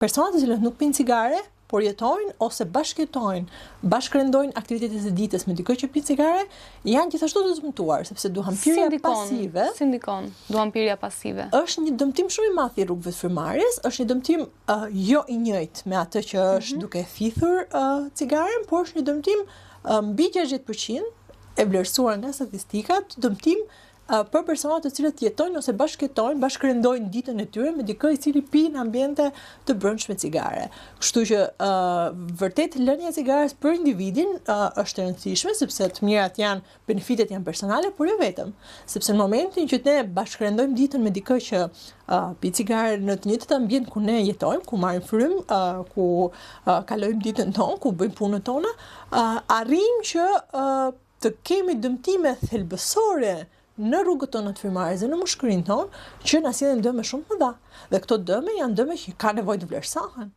Personat të cilët nuk pinë cigare, por jetojnë ose bashkëjetojnë, bashkërendojnë aktivitetet e ditës me dikë që pinë cigare, janë gjithashtu të dëmtuar, sepse duhanpirja pasive. Si ndikon duhanpirja pasive? Është një dëmtim shumë i madh i rrugëve të frymëmarrjes, është një dëmtim jo i njëjtë me atë që është duke thithur cigaren, por është një dëmtim mbi 60% e vlerësuar nga statistikat, dëmtim për personat të cilët jetojnë ose bashkëjetojnë, bashkërendojnë ditën e tyre me dikë i cili pi në ambiente të brendshme cigare. Kështu që vërtet lënia e cigares për individin është e rëndësishme, sepse të mirat benefitet janë personale, por jo vetëm. Sepse në momentin që ne bashkërendojmë ditën me dikë që pi cigare në të njëjtët ambient ku ne jetojmë, ku marrim frymë, ku kalojmë ditën tonë, ku bëjmë punën tona, arrijmë që të kemi dëmtime thelbësore në rrugët tona të frymëmarrjes dhe në mushkërinë tonë që na sjellin dëme shumë të mëdha. Dhe këto dëme janë dëme që ka nevojë të vlerësohen.